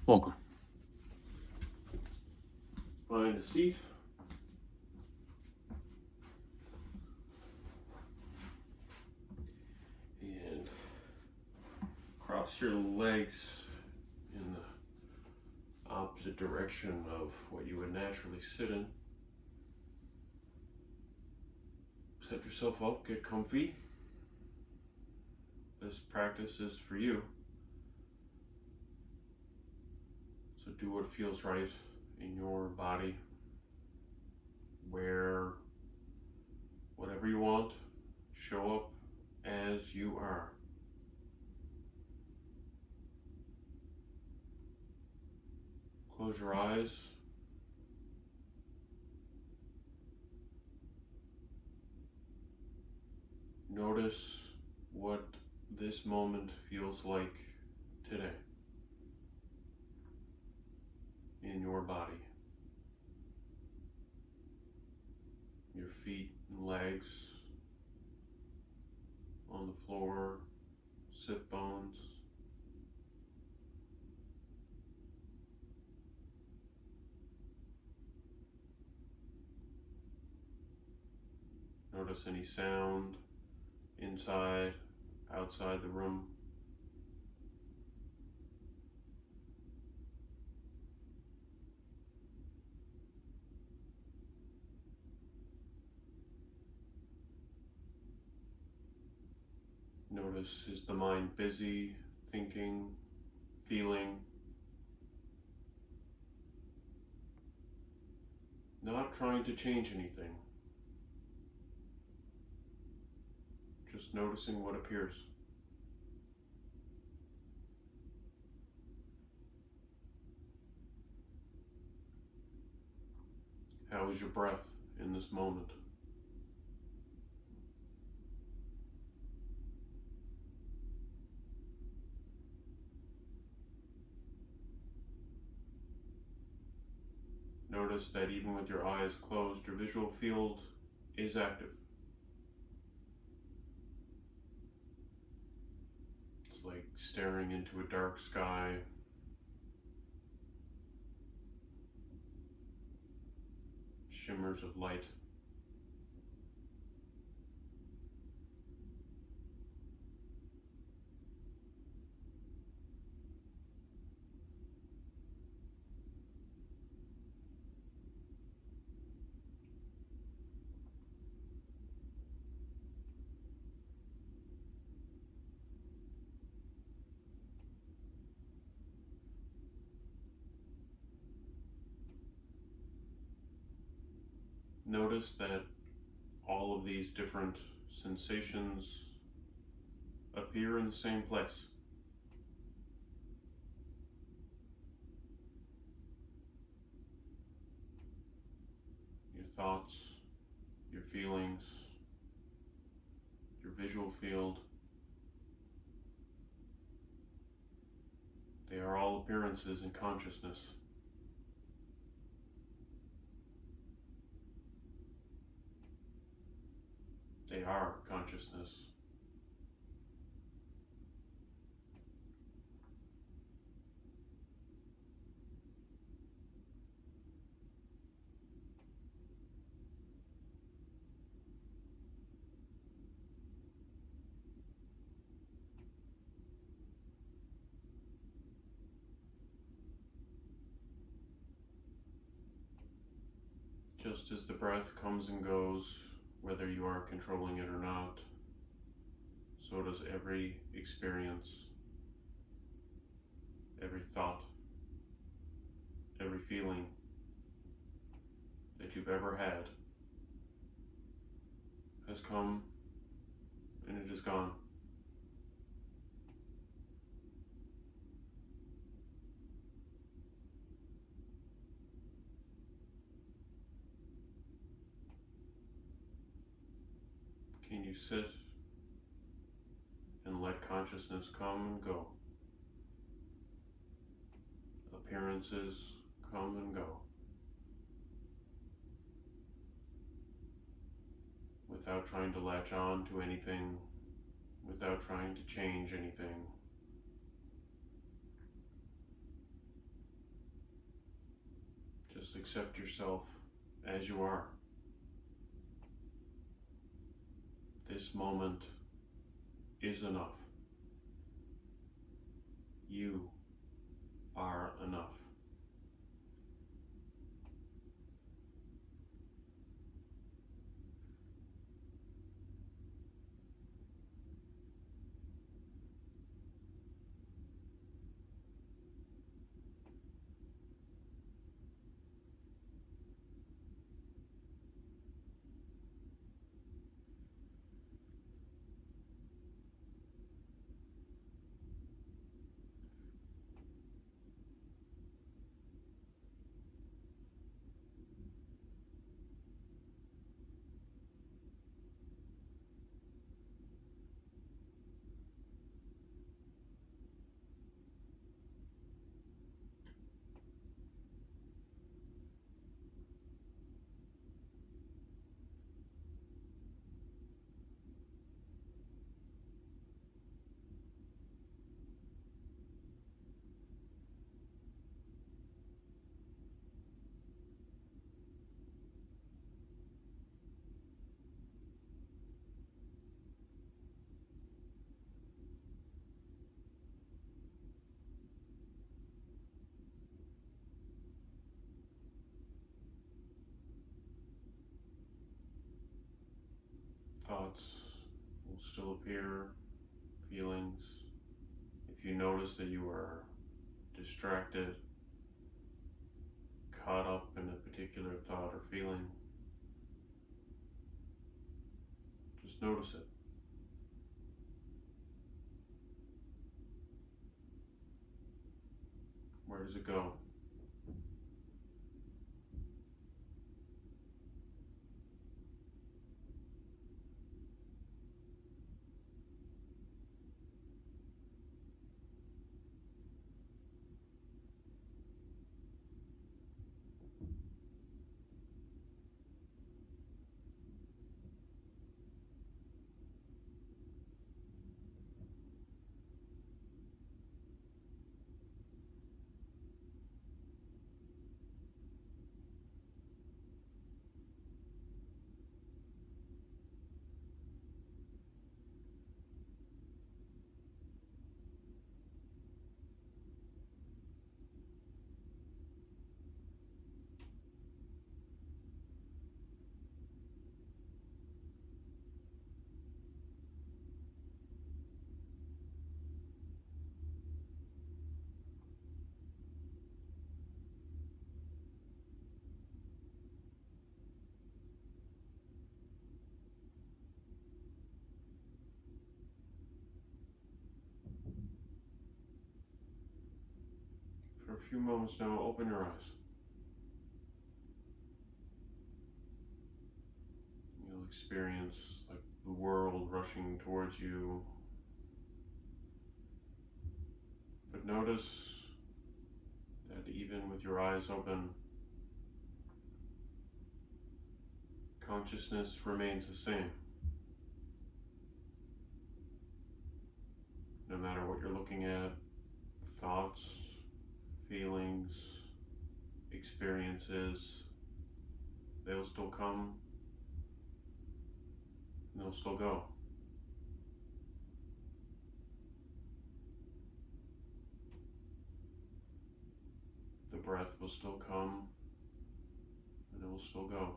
Welcome. Find a seat and cross your legs in the opposite direction of what you would naturally sit in. Set yourself up, get comfy. This practice is for you. So do what feels right in your body. Wear whatever you want. Show up as you are. Close your eyes. Notice what this moment feels like today in your body. Your feet and legs on the floor, sit bones. Notice any sound inside, outside the room. Notice, is the mind busy, thinking, feeling? Not trying to change anything. Just noticing what appears. How is your breath in this moment? Notice that even with your eyes closed, your visual field is active. It's like staring into a dark sky. Shimmers of light. Notice that all of these different sensations appear in the same place. Your thoughts, your feelings, your visual field, they are all appearances in consciousness. They are consciousness. Just as the breath comes and goes, whether you are controlling it or not, so does every experience, every thought, every feeling that you've ever had has come and it is gone. Can you sit and let consciousness come and go? Appearances come and go, without trying to latch on to anything, without trying to change anything. Just accept yourself as you are. This moment is enough. You are enough. Thoughts will still appear, feelings. If you notice that you are distracted, caught up in a particular thought or feeling, just notice it. Where does it go? For a few moments now, open your eyes. You'll experience like the world rushing towards you. But notice that even with your eyes open, consciousness remains the same. No matter what you're looking at, thoughts, feelings, experiences, they'll still come and they'll still go. The breath will still come and it will still go.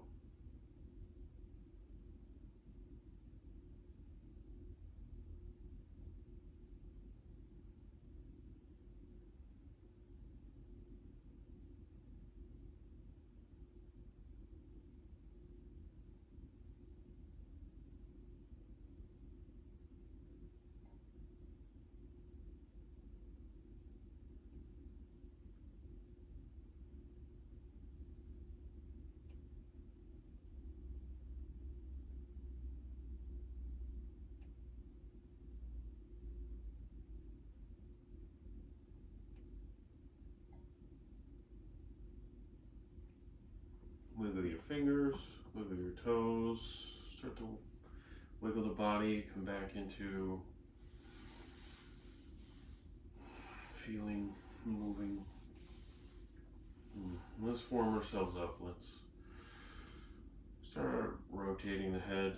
Wiggle your fingers, wiggle your toes, start to wiggle the body, come back into feeling, moving. Let's let's warm ourselves up. Let's start rotating the head,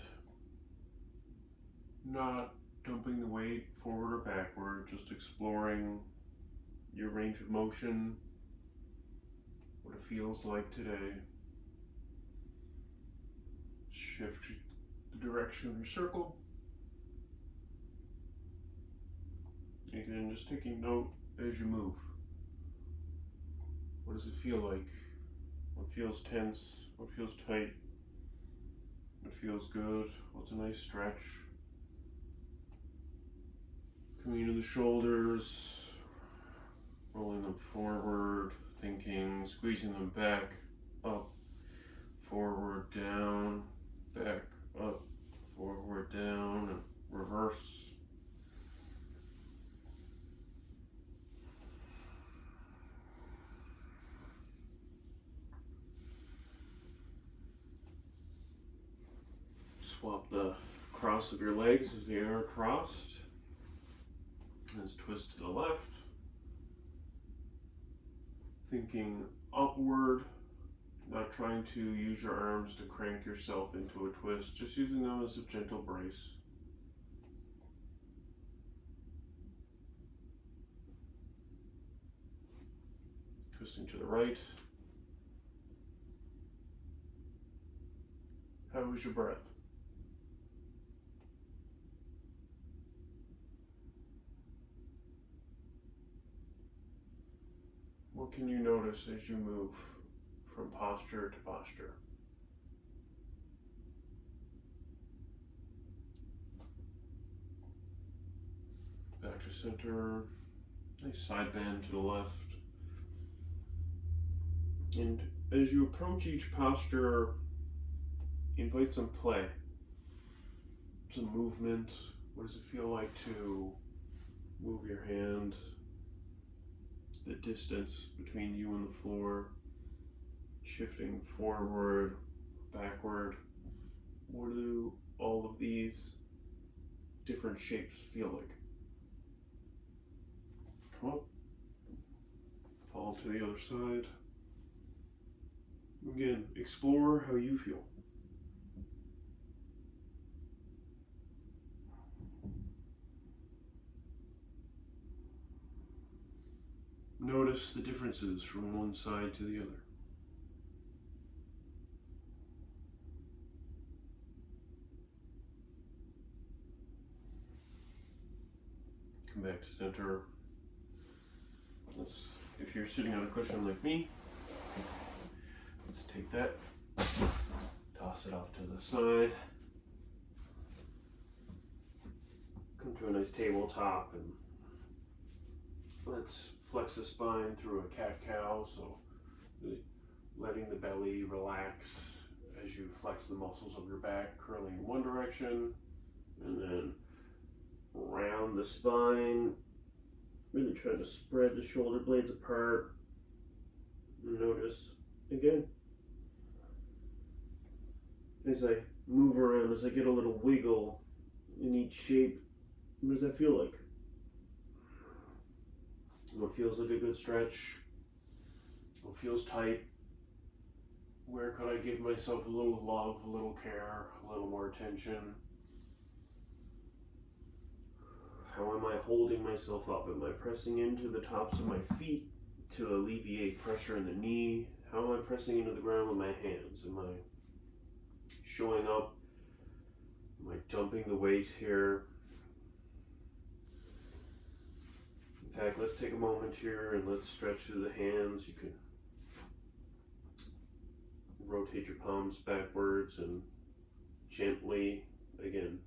not dumping the weight forward or backward, just exploring your range of motion, what it feels like today. Shift the direction of your circle. Again, just taking note as you move. What does it feel like? What feels tense? What feels tight? What feels good? What's a nice stretch? Coming to the shoulders, rolling them forward, thinking, squeezing them back, up, forward, down, back, up, forward, down, and reverse. Swap the cross of your legs if they are crossed. Let's twist to the left. Thinking upward, not trying to use your arms to crank yourself into a twist, just using them as a gentle brace. Twisting to the right. How was your breath? What can you notice as you move from posture to posture? Back to center. Nice side bend to the left. And as you approach each posture, invite some play, some movement. What does it feel like to move your hand? The distance between you and the floor, shifting forward, backward. What do all of these different shapes feel like? Come up, fall to the other side. Again, explore how you feel. Notice the differences from one side to the other. Come back to center. If you're sitting on a cushion like me, let's take that, toss it off to the side. Come to a nice tabletop and let's flex the spine through a cat-cow, so letting the belly relax as you flex the muscles of your back, curling in one direction, and then round the spine, really trying to spread the shoulder blades apart. Notice, again, as I move around, as I get a little wiggle in each shape, what does that feel like? What feels like a good stretch? What feels tight? Where could I give myself a little love, a little care, a little more attention? How am I holding myself up? Am I pressing into the tops of my feet to alleviate pressure in the knee? How am I pressing into the ground with my hands? Am I showing up? Am I dumping the weight here? In fact, let's take a moment here and let's stretch through the hands. You can rotate your palms backwards and gently, again,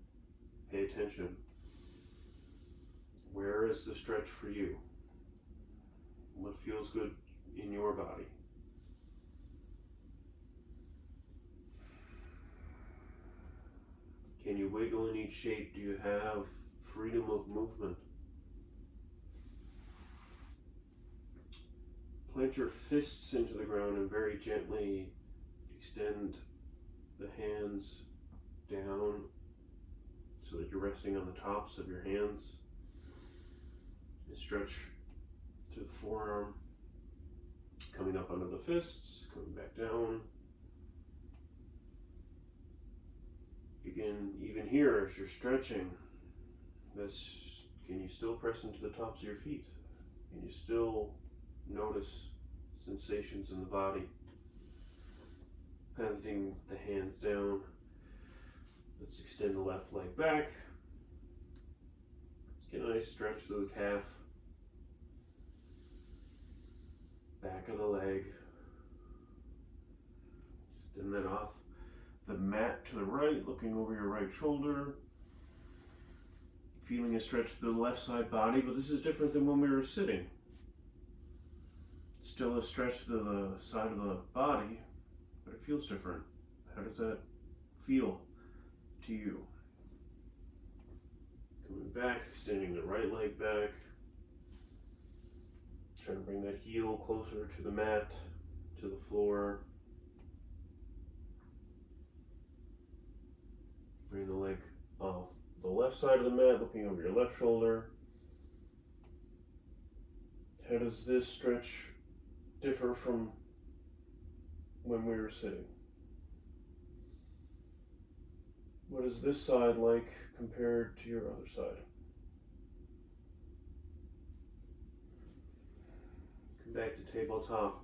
pay attention. Where is the stretch for you? What feels good in your body? Can you wiggle in each shape? Do you have freedom of movement? Plant your fists into the ground and very gently extend the hands down so that you're resting on the tops of your hands. And stretch to the forearm, coming coming up under the fists, coming back down. Again, even here, as you're stretching, can you still press into the tops of your feet? Can you still notice sensations in the body? Planting the hands down. Let's extend the left leg back. Get a nice stretch through the calf. Back of the leg. Extend that off the mat to the right, looking over your right shoulder. Feeling a stretch through the left side body, but this is different than when we were sitting. Still a stretch through the side of the body, but it feels different. How does that feel to you? Coming back, extending the right leg back. Trying to bring that heel closer to the mat, to the floor. Bring the leg off the left side of the mat, looking over your left shoulder. How does this stretch differ from when we were sitting? What is this side like compared to your other side? Come back to tabletop.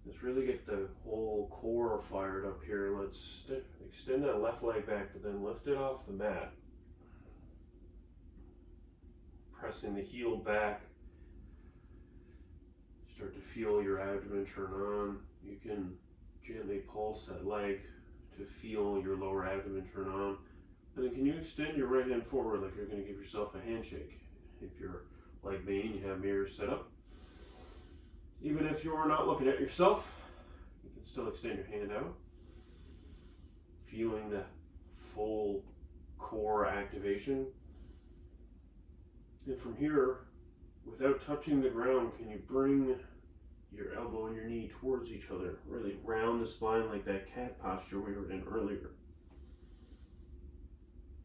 Let's really get the whole core fired up here. Let's extend that left leg back, but then lift it off the mat. Pressing the heel back. Start to feel your abdomen turn on. You can gently pulse that leg to feel your lower abdomen turn on. And then can you extend your right hand forward like you're going to give yourself a handshake? If you're like me and you have mirrors set up. Even if you're not looking at yourself, you can still extend your hand out. Feeling the full core activation. And from here, without touching the ground, can you bring your elbow and your knee towards each other? Really round the spine like that cat posture we were in earlier.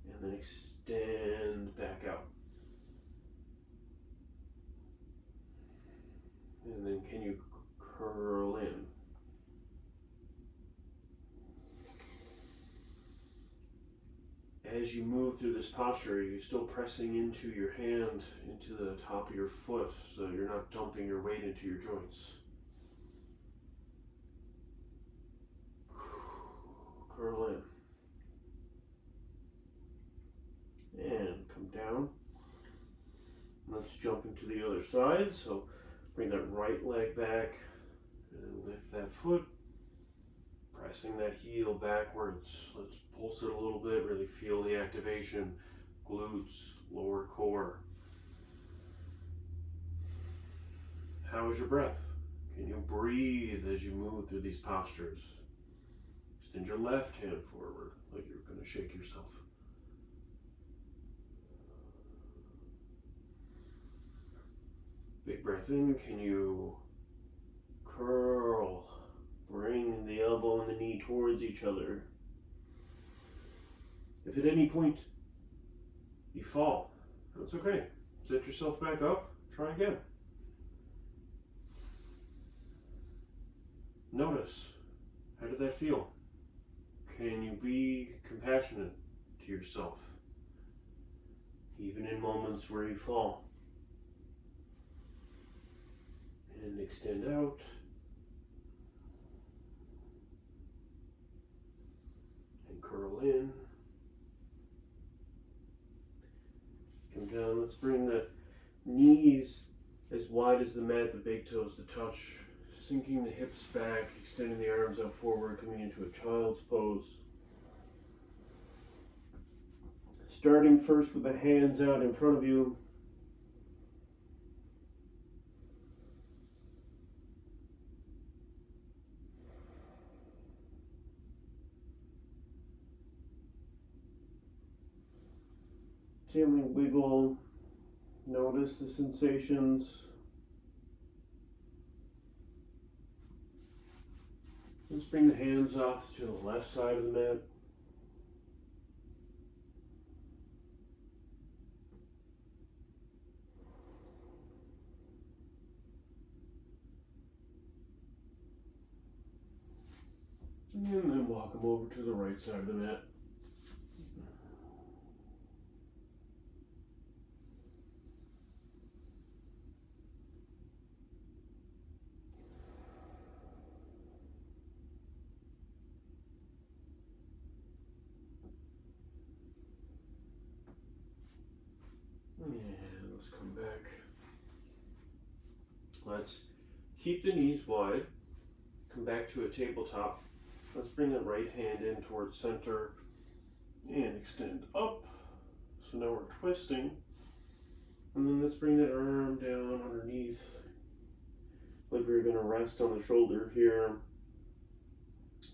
And then extend back out. And then can you curl in? As you move through this posture, are you still pressing into your hand, into the top of your foot, so you're not dumping your weight into your joints? Curl in. And come down. Let's jump into the other side. So bring that right leg back and lift that foot, pressing that heel backwards. Let's pulse it a little bit, really feel the activation, glutes, lower core. How is your breath? Can you breathe as you move through these postures? Extend your left hand forward like you're going to shake yourself. Big breath in. Can you curl? Bring the elbow and the knee towards each other. If at any point you fall, that's okay. Set yourself back up. Try again. Notice, how did that feel? Can you be compassionate to yourself, even in moments where you fall? And extend out. And curl in. Come down. Let's bring the knees as wide as the mat, the big toes to touch. Sinking the hips back, extending the arms out forward, coming into a child's pose. Starting first with the hands out in front of you. Gently wiggle, notice the sensations. Let's bring the hands off to the left side of the mat. walk them over to the right side of the mat. And let's come back. Let's keep the knees wide. Come back to a tabletop. Let's bring that right hand in towards center and extend up. So now we're twisting. And then let's bring that arm down underneath. Like we're going to rest on the shoulder here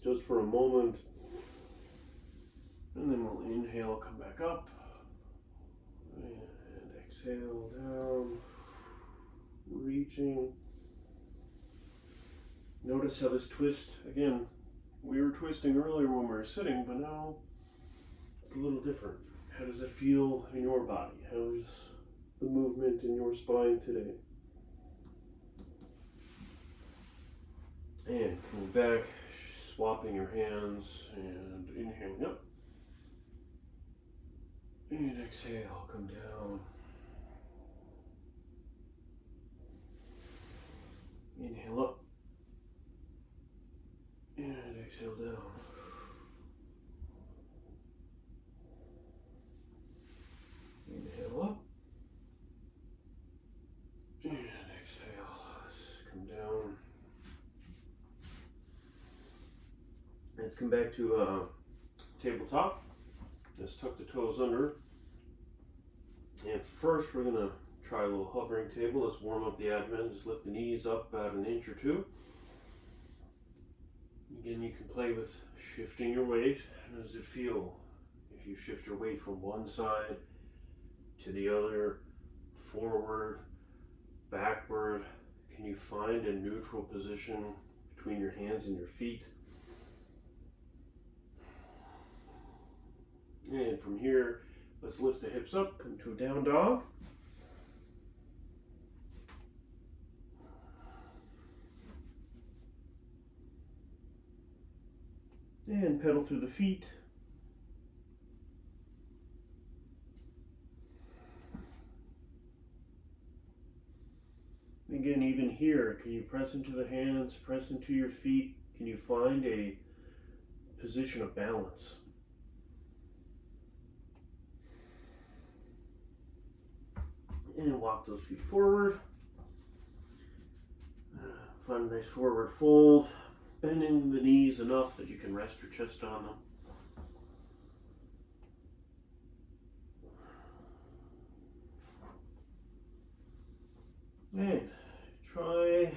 just for a moment. And then we'll inhale, come back up. And exhale down. Reaching. Notice how this twist, again, we were twisting earlier when we were sitting, but now it's a little different. How does it feel in your body? How's the movement in your spine today? And coming back, swapping your hands and inhaling up. And exhale, come down. Inhale up. And exhale down. Inhale up. And exhale. Let's come down. Let's come back to tabletop. Let's tuck the toes under. And first we're going to try a little hovering table. Let's warm up the abdomen. Just lift the knees up about an inch or two. Again, you can play with shifting your weight. How does it feel if you shift your weight from one side to the other, forward, backward? Can you find a neutral position between your hands and your feet? And from here, let's lift the hips up, come to a down dog. And pedal through the feet. Again, even here, can you press into the hands, press into your feet? Can you find a position of balance? And walk those feet forward. Find a nice forward fold. Bending the knees enough that you can rest your chest on them. And try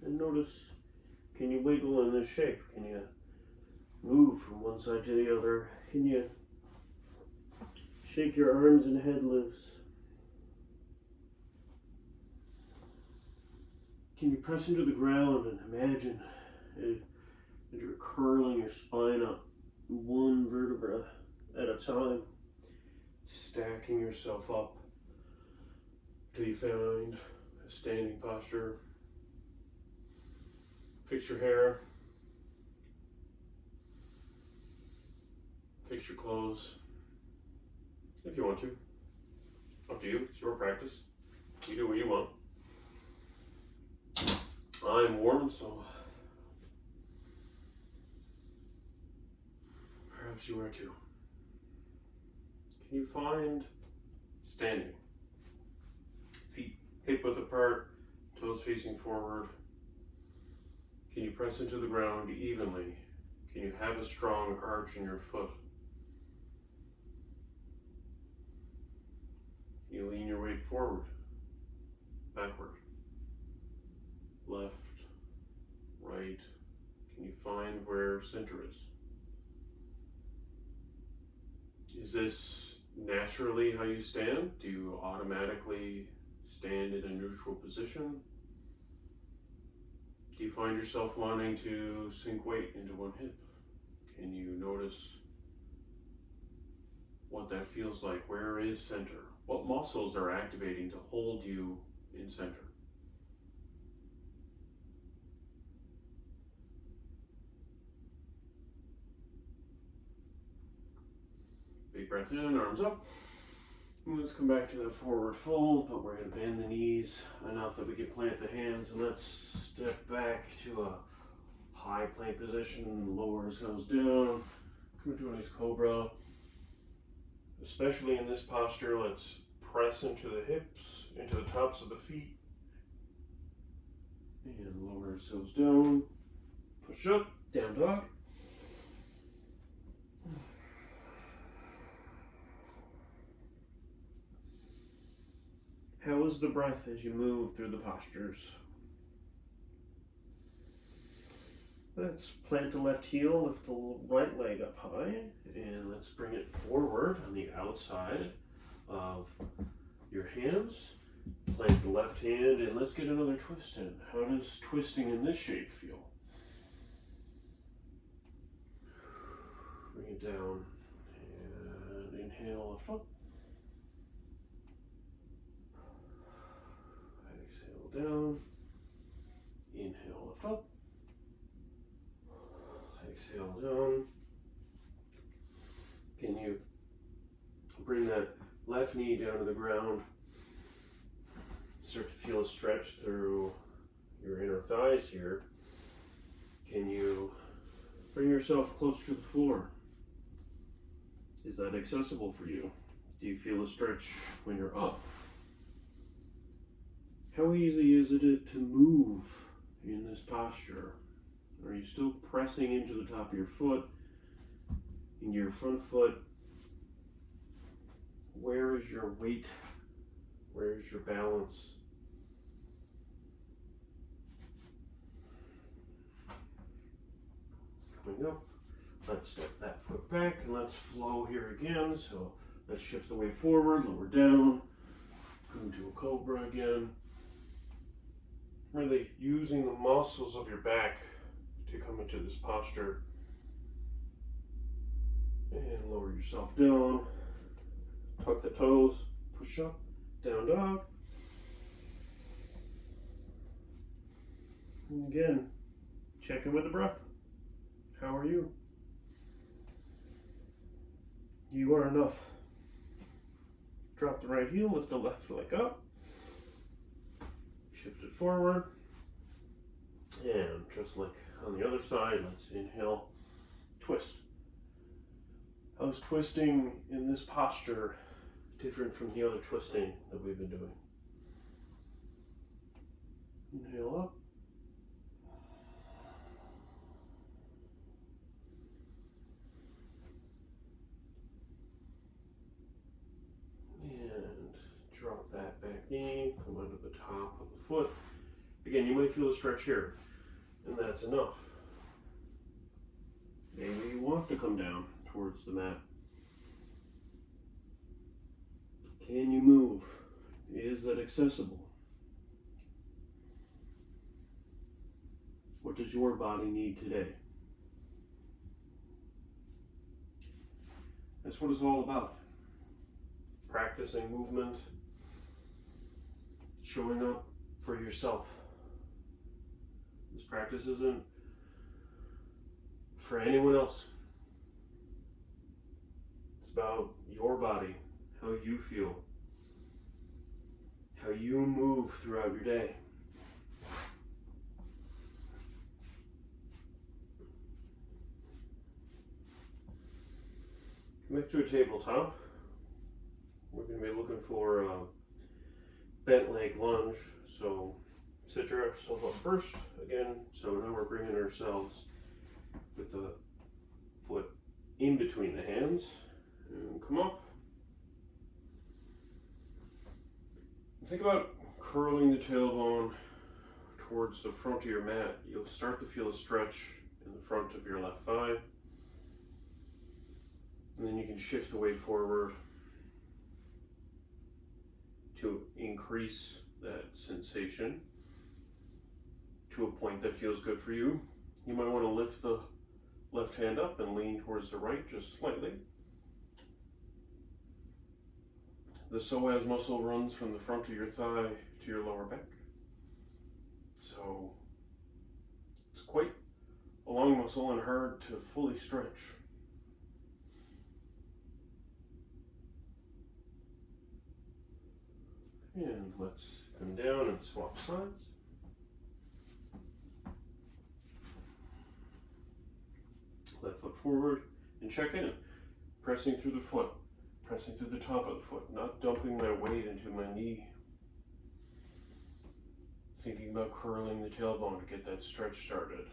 and notice, can you wiggle in this shape? Can you move from one side to the other? Can you shake your arms and head loose? Can you press into the ground and imagine that you're curling your spine up one vertebra at a time, stacking yourself up till you find a standing posture. Fix your hair, fix your clothes, if you want to. Up to you, it's your practice. You do what you want. I'm warm, so perhaps you are too. Can you find standing? Feet hip width apart, toes facing forward. Can you press into the ground evenly? Can you have a strong arch in your foot? Can you lean your weight forward, backward, left, right? Can you find where center is? Is this naturally how you stand? Do you automatically stand in a neutral position? Do you find yourself wanting to sink weight into one hip? Can you notice what that feels like? Where is center? What muscles are activating to hold you in center? breath in, arms up. And let's come back to that forward fold, but we're going to bend the knees enough that we can plant the hands, and let's step back to a high plank position, lower ourselves down, come into a nice cobra. Especially in this posture, let's press into the hips, into the tops of the feet, and lower ourselves down, push up, down dog. How is the breath as you move through the postures? Let's plant the left heel, lift the right leg up high, and let's bring it forward on the outside of your hands. Plant the left hand, and let's get another twist in. How does twisting in this shape feel? Bring it down, and inhale, lift up. Exhale down, inhale, lift up. Exhale down. Can you bring that left knee down to the ground? Start to feel a stretch through your inner thighs here. Can you bring yourself closer to the floor? Is that accessible for you? Do you feel a stretch when you're up? How easy is it to move in this posture? Are you still pressing into the top of your foot, into your front foot? Where is your weight? Where is your balance? Coming up, let's step that foot back and let's flow here again. So let's shift the weight forward, lower down, come to a cobra again. Really using the muscles of your back to come into this posture. And lower yourself down, tuck the toes, push up, down dog. And again, check in with the breath. How are you? You are enough. Drop the right heel, lift the left leg up. Shift it forward. And just like on the other side, let's inhale, twist. How's twisting in this posture different from the other twisting that we've been doing? Inhale up. And drop that back knee, come under the top of the foot. Again, you might feel a stretch here, and that's enough. Maybe you want to come down towards the mat. Can you move? Is that accessible? What does your body need today? That's what it's all about. Practicing movement, showing up for yourself. This practice isn't for anyone else. It's about your body, how you feel, how you move throughout your day. Come back to a tabletop. We're going to be looking for a bent leg lunge. So sit yourself up first again. So now we're bringing ourselves with the foot in between the hands. And come up. Think about curling the tailbone towards the front of your mat. You'll start to feel a stretch in the front of your left thigh. And then you can shift the weight forward to increase that sensation to a point that feels good for you. You might want to lift the left hand up and lean towards the right just slightly. The psoas muscle runs from the front of your thigh to your lower back. So it's quite a long muscle and hard to fully stretch. let's come down and swap sides. Left foot forward and check in. Pressing through the foot, pressing through the top of the foot, not dumping my weight into my knee. Thinking about curling the tailbone to get that stretch started.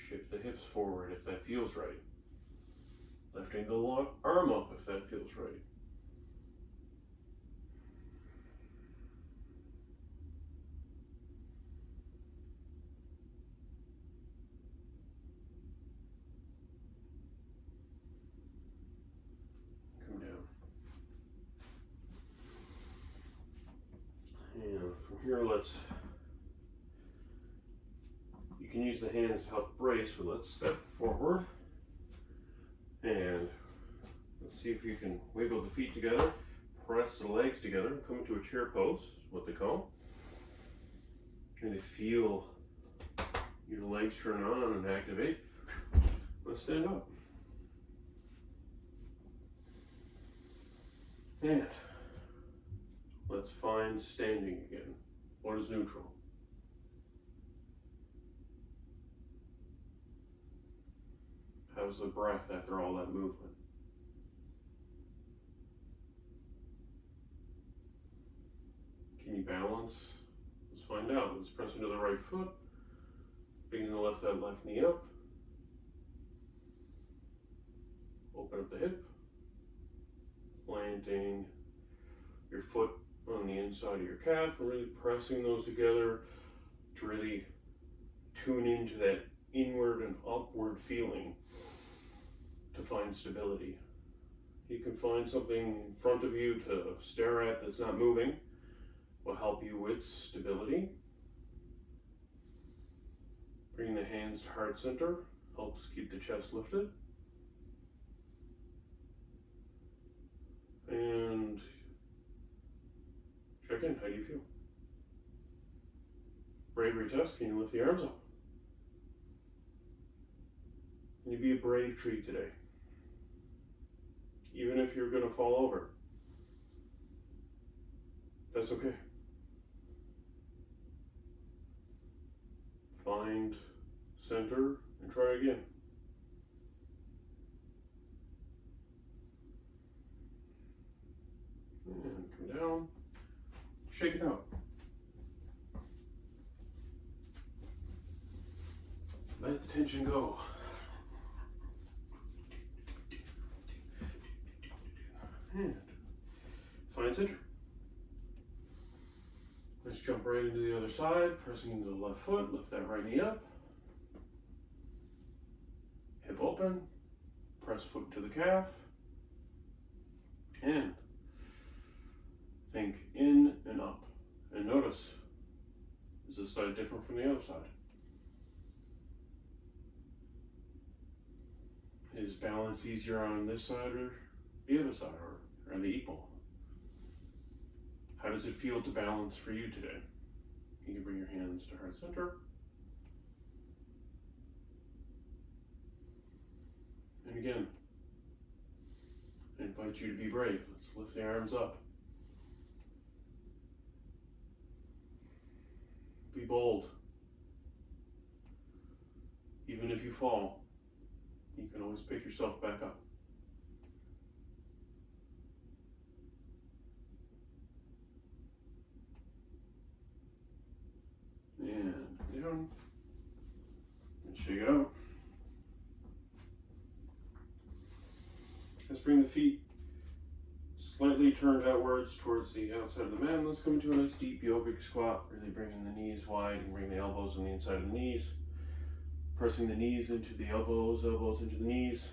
Shift the hips forward if that feels right. Lifting the arm up if that feels right. Come down. And from here, you can use the hands to help brace, but let's step forward. And let's see if you can wiggle the feet together, press the legs together, come into a chair pose, is what they call. Really feel your legs turn on and activate. Let's stand up. And let's find standing again. What is neutral? How's the breath after all that movement? Can you balance? Let's find out. Let's press into the right foot. Begin to lift that left knee up. Open up the hip. Planting your foot on the inside of your calf and really pressing those together to really tune into that inward and upward feeling to find stability. You can find something in front of you to stare at that's not moving. Will help you with stability. Bring the hands to heart center, helps keep the chest lifted. And check in, how do you feel? Bravery test, can you lift the arms up? Can you be a brave tree today? Even if you're gonna fall over, that's okay. Find center and try again. And come down, shake it out. Let the tension go. And find center. Let's jump right into the other side, pressing into the left foot, lift that right knee up. Hip open, press foot to the calf. And think in and up. And notice, is this side different from the other side? Is balance easier on this side or the other side, or are they equal? How does it feel to balance for you today? You can bring your hands to heart center. And again, I invite you to be brave. Let's lift the arms up. Be bold. Even if you fall, you can always pick yourself back up. And down. And shake it out. Let's bring the feet slightly turned outwards towards the outside of the mat. And let's come into a nice deep yogic squat, really bringing the knees wide and bring the elbows on the inside of the knees. Pressing the knees into the elbows, elbows into the knees.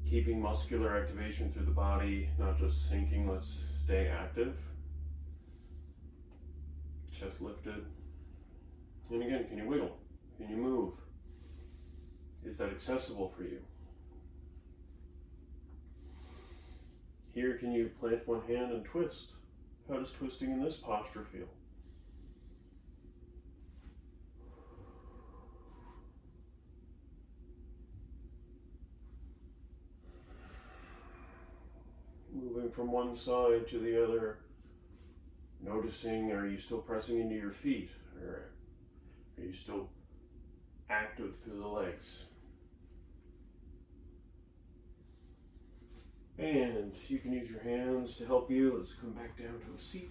Keeping muscular activation through the body, not just sinking. Let's stay active. Chest lifted. And again, can you wiggle? Can you move? Is that accessible for you? Here, can you plant one hand and twist? How does twisting in this posture feel? Moving from one side to the other, noticing, are you still pressing into your feet, or are you still active through the legs? And you can use your hands to help you. Let's come back down to a seat.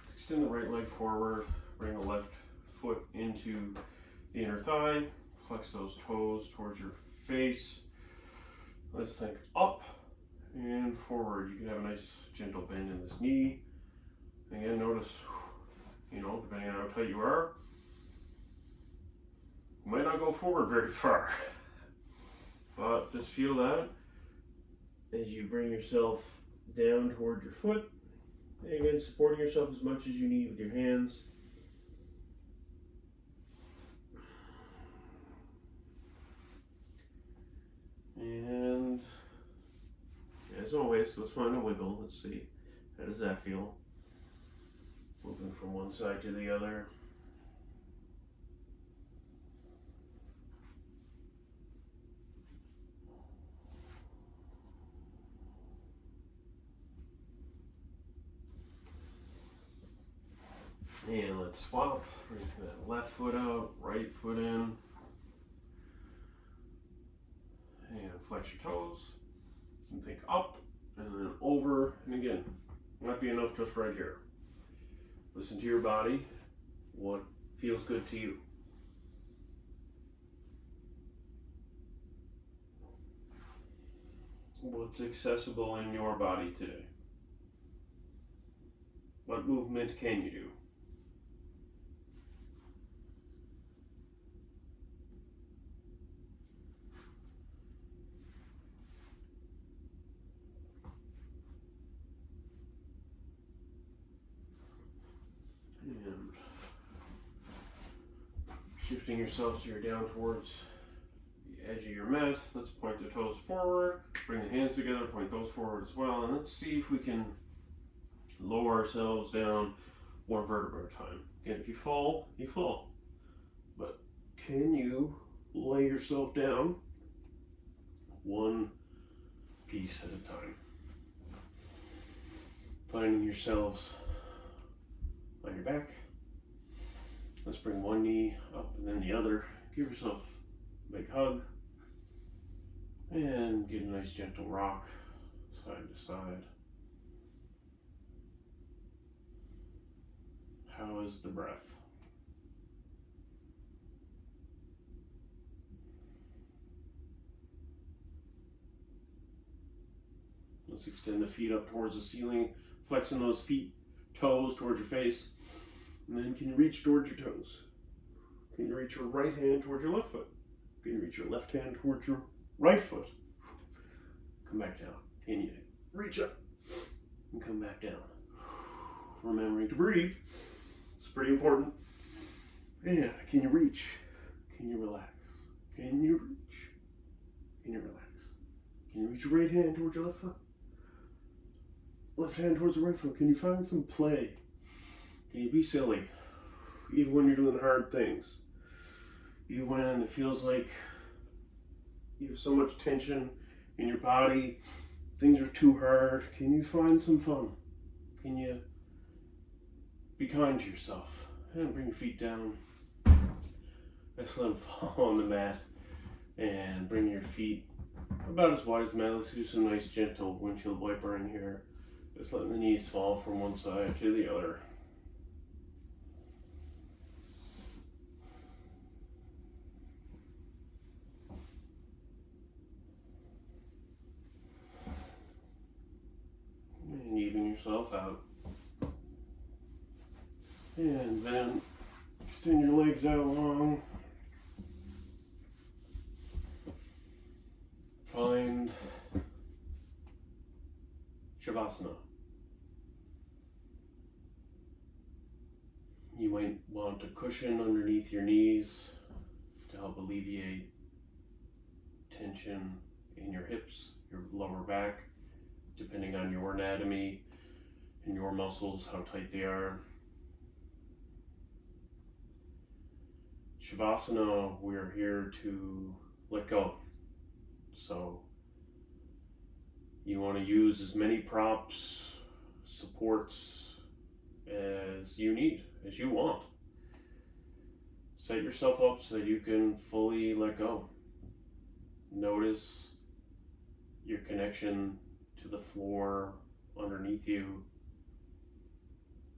Let's extend the right leg forward, bring the left foot into the inner thigh, flex those toes towards your face. Let's think up and forward. You can have a nice gentle bend in this knee. Again, notice, depending on how tight you are, you might not go forward very far. But just feel that as you bring yourself down towards your foot. And again, supporting yourself as much as you need with your hands. And as always, let's find a wiggle. Let's see. How does that feel? Moving from one side to the other. And let's swap. Bring that left foot out, right foot in. And flex your toes. And think up, and then over. And again, might be enough just right here. Listen to your body. What feels good to you? What's accessible in your body today? What movement can you do? And shifting yourself so you're down towards the edge of your mat. Let's point the toes forward, bring the hands together, point those forward as well, and let's see if we can lower ourselves down one vertebra at a time. Again, if you fall, you fall. But can you lay yourself down one piece at a time? Finding yourselves on your back. Let's bring one knee up and then the other. Give yourself a big hug. And get a nice gentle rock side to side. How is the breath? Let's extend the feet up towards the ceiling, flexing those feet, toes towards your face. And then can you reach towards your toes? Can you reach your right hand towards your left foot? Can you reach your left hand towards your right foot? Come back down. Can you reach up and come back down? Remembering to breathe. It's pretty important. And can you reach? Can you relax? Can you reach? Can you relax? Can you reach your right hand towards your left foot? Left hand towards the right foot. Can you find some play? Can you be silly? Even when you're doing hard things. Even when it feels like you have so much tension in your body, things are too hard. Can you find some fun? Can you be kind to yourself? And bring your feet down. Just let them fall on the mat. And bring your feet about as wide as the mat. Let's do some nice gentle windshield wipering here. Just letting the knees fall from one side to the other. And even yourself out. And then extend your legs out long. Find Shavasana. You might want a cushion underneath your knees to help alleviate tension in your hips, your lower back, depending on your anatomy and your muscles, how tight they are. Shavasana, we're here to let go. So You want to use as many props, supports as you need, as you want. Set yourself up so that you can fully let go. Notice your connection to the floor underneath you.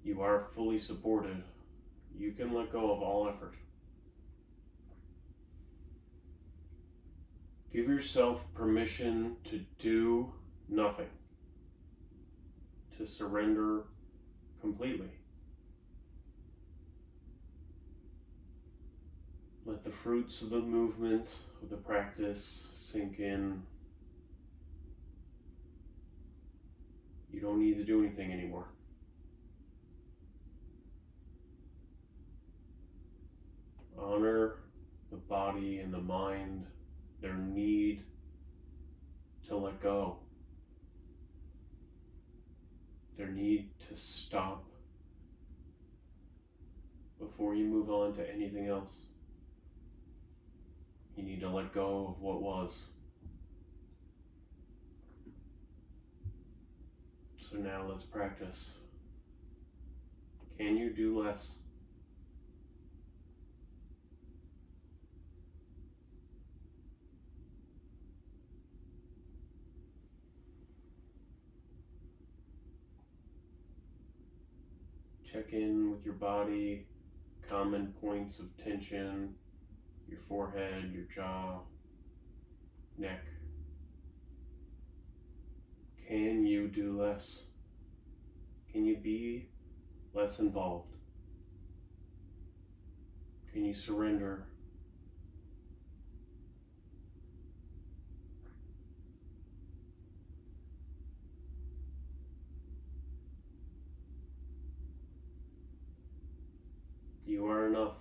You are fully supported. You can let go of all effort. Give yourself permission to do nothing, to surrender completely. Let the fruits of the movement, of the practice, sink in. You don't need to do anything anymore. Honor the body and the mind, their need to let go, their need to stop before you move on to anything else. You need to let go of what was. So now let's practice. Can you do less? Check in with your body, common points of tension, your forehead, your jaw, neck. Can you do less? Can you be less involved? Can you surrender? You are enough.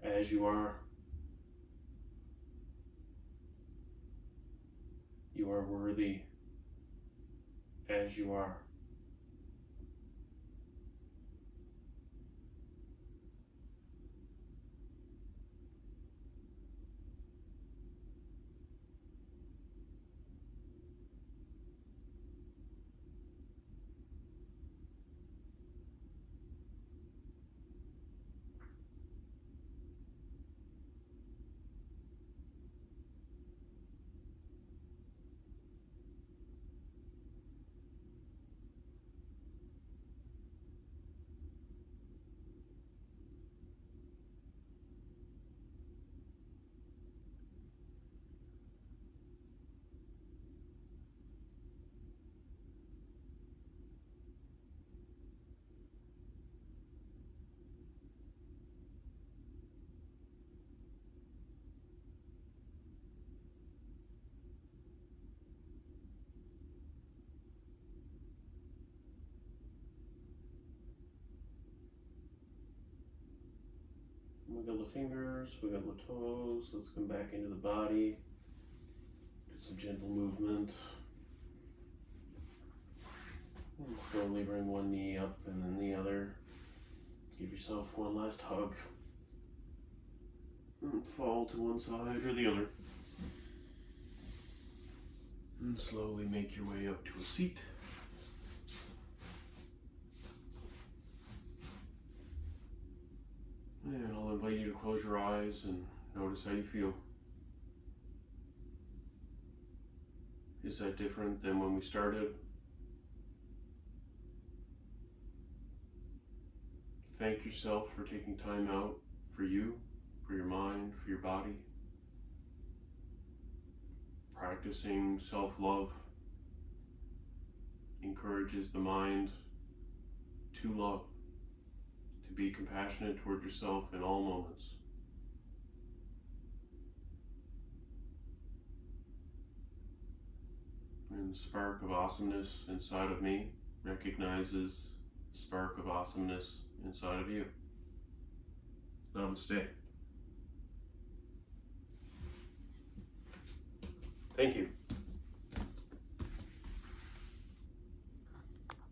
As you are. You are worthy as you are. Wiggle the fingers, wiggle the toes. Let's come back into the body. Do some gentle movement. And slowly bring one knee up and then the other. Give yourself one last hug. And fall to one side or the other. And slowly make your way up to a seat. And I'll invite you to close your eyes and notice how you feel. Is that different than when we started? Thank yourself for taking time out for you, for your mind, for your body. Practicing self-love encourages the mind to love, to be compassionate toward yourself in all moments. And the spark of awesomeness inside of me recognizes the spark of awesomeness inside of you. Namaste. Thank you.